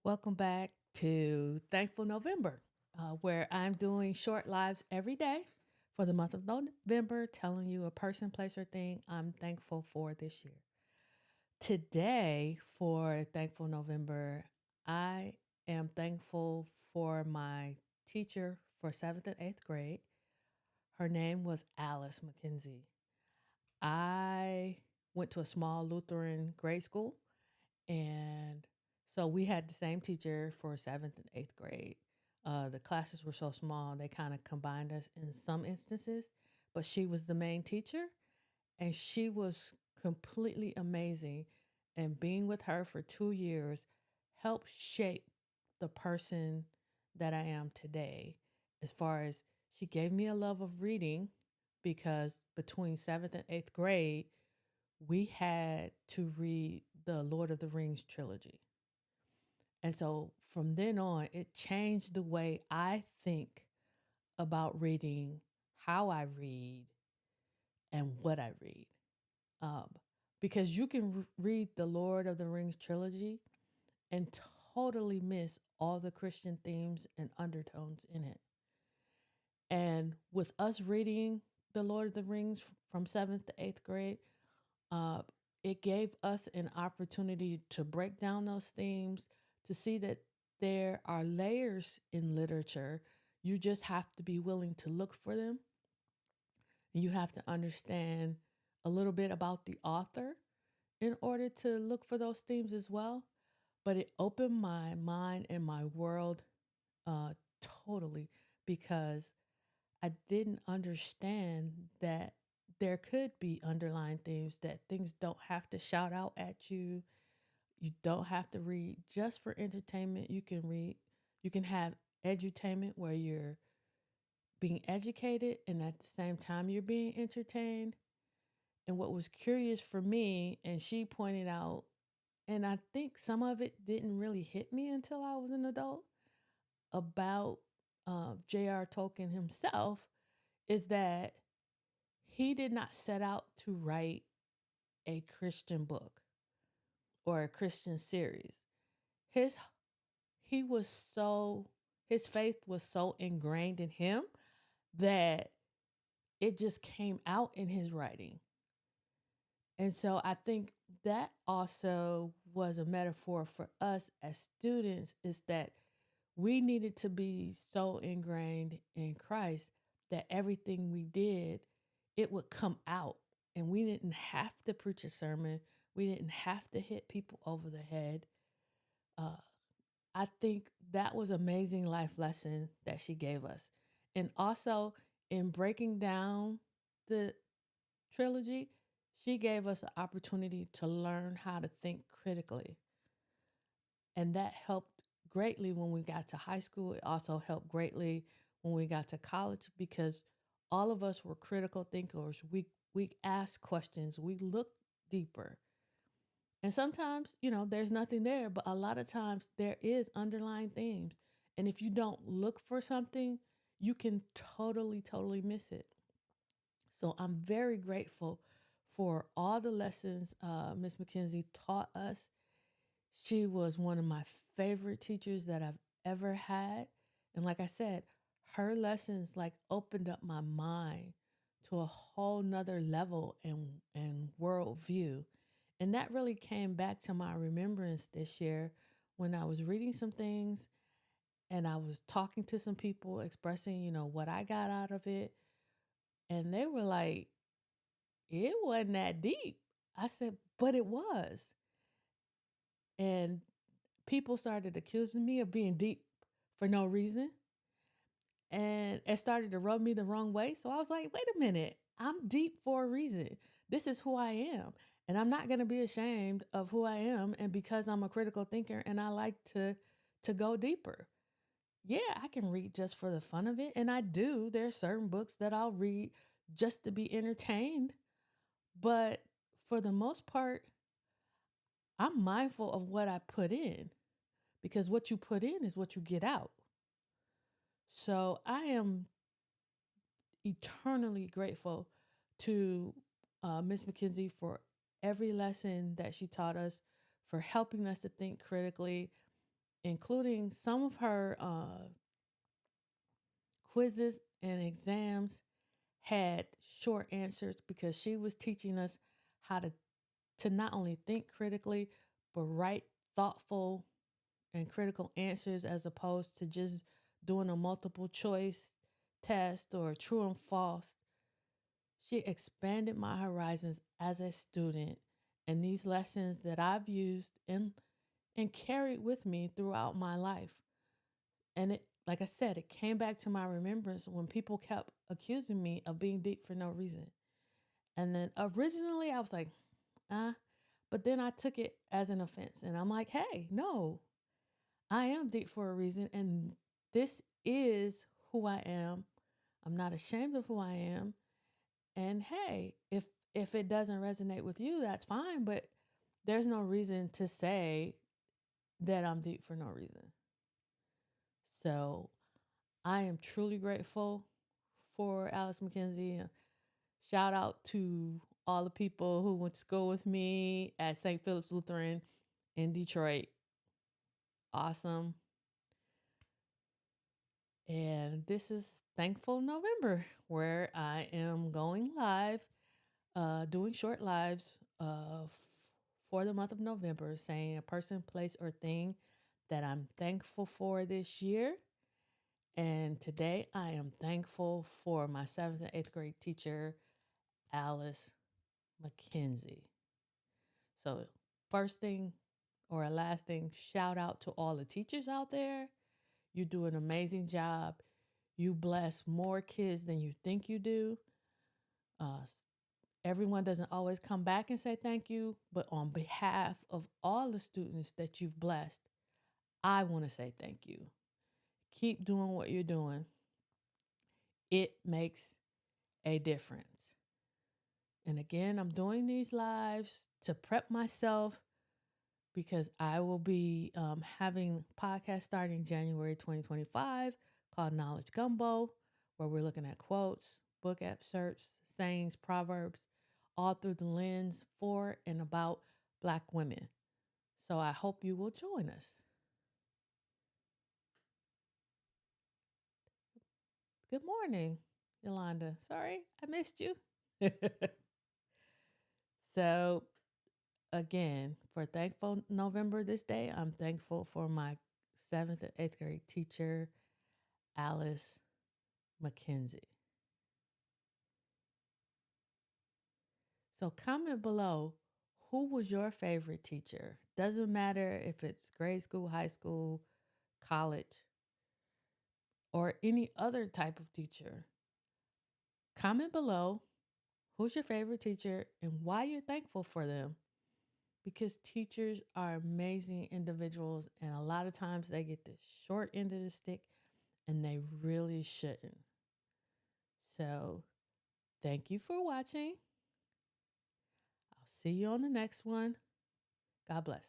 Welcome back to Thankful November, where I'm doing short lives every day for the month of November, telling you a person, place, or thing I'm thankful for this year. Today, for Thankful November, I am thankful for my teacher for seventh and eighth grade. Her name was Alice Makenzie. I went to a small Lutheran grade school, and so we had the same teacher for seventh and eighth grade. The classes were so small, they kind of combined us in some instances, but she was the main teacher and she was completely amazing. And being with her for 2 years helped shape the person that I am today. As far as she gave me a love of reading, because between seventh and eighth grade, we had to read the Lord of the Rings trilogy. And so from then on, it changed the way I think about reading, how I read, and what I read. Um, because you can read the Lord of the Rings trilogy and totally miss all the Christian themes and undertones in it. And with us reading the Lord of the Rings from seventh to eighth grade, uh, it gave us an opportunity to break down those themes, to see that there are layers in literature. You just have to be willing to look for them. You have to understand a little bit about the author in order to look for those themes as well. But it opened my mind and my world uh, totally, because I didn't understand that there could be underlying themes, that things don't have to shout out at you. You don't have to read just for entertainment. You can have edutainment where you're being educated and at the same time you're being entertained. And what was curious for me, and she pointed out, and I think some of it didn't really hit me until I was an adult, about J.R. Tolkien himself, is that he did not set out to write a Christian book or a Christian series. His he was so his faith was so ingrained in him that it just came out in his writing. And so I think that also was a metaphor for us as students, is that we needed to be so ingrained in Christ that everything we did, it would come out. And we didn't have to preach a sermon. We didn't have to hit people over the head. Uh, I think that was an amazing life lesson that she gave us. And also in breaking down the trilogy, she gave us an opportunity to learn how to think critically. And that helped greatly when we got to high school. It also helped greatly when we got to college, because all of us were critical thinkers. We asked questions, we looked deeper. And sometimes, there's nothing there, but a lot of times there is underlying themes. And if you don't look for something, you can totally miss it. So I'm very grateful for all the lessons Miss Mackenzie taught us. She was one of my favorite teachers that I've ever had. And like I said, her lessons like opened up my mind to a whole nother level and worldview. And that really came back to my remembrance this year when I was reading some things and I was talking to some people expressing, what I got out of it. And they were like, it wasn't that deep. I said, but it was. And people started accusing me of being deep for no reason. And it started to rub me the wrong way. So I was like, wait a minute, I'm deep for a reason. This is who I am. And I'm not going to be ashamed of who I am. And because I'm a critical thinker and I like to go deeper. Yeah, I can read just for the fun of it. And I do. There are certain books that I'll read just to be entertained. But for the most part, I'm mindful of what I put in, because what you put in is what you get out. So I am eternally grateful to Miss Mackenzie for every lesson that she taught us, for helping us to think critically. including some of her quizzes and exams had short answers because she was teaching us how to not only think critically, but write thoughtful and critical answers as opposed to just doing a multiple choice test or true and false. She expanded my horizons as a student, and these lessons that I've used and carried with me throughout my life. And it, like I said, it came back to my remembrance when people kept accusing me of being deep for no reason. And then originally I was like, ah, but then I took it as an offense. And I'm like, hey, no, I am deep for a reason. And this is who I am. I'm not ashamed of who I am. And hey, if it doesn't resonate with you, that's fine. But there's no reason to say that I'm deep for no reason. So I am truly grateful for Alice Makenzie. Shout out to all the people who went to school with me at St. Philip's Lutheran in Detroit. Awesome. And this is Thankful November, where I am going live, doing short lives for the month of November, saying a person, place, or thing that I'm thankful for this year. And today I am thankful for my 7th and 8th grade teacher, Alice Makenzie. So, first thing or last thing, shout out to all the teachers out there. You do an amazing job. You bless more kids than you think you do. Uh, Everyone doesn't always come back and say thank you, but on behalf of all the students that you've blessed, I want to say thank you. Keep doing what you're doing. It makes a difference. And again, I'm doing these lives to prep myself because I will be having podcast starting January 2025 called Knowledge Gumbo, where we're looking at quotes, book excerpts, sayings, proverbs, all through the lens for and about Black women. So I hope you will join us. Good morning, Yolanda. Sorry, I missed you. So, again, for Thankful November this day, I'm thankful for my 7th and 8th grade teacher, Alice Makenzie. So comment below, who was your favorite teacher? Doesn't matter if it's grade school, high school, college, or any other type of teacher. Comment below who's your favorite teacher and why you're thankful for them. Because teachers are amazing individuals, and a lot of times they get the short end of the stick, and they really shouldn't. So, thank you for watching. I'll see you on the next one. God bless.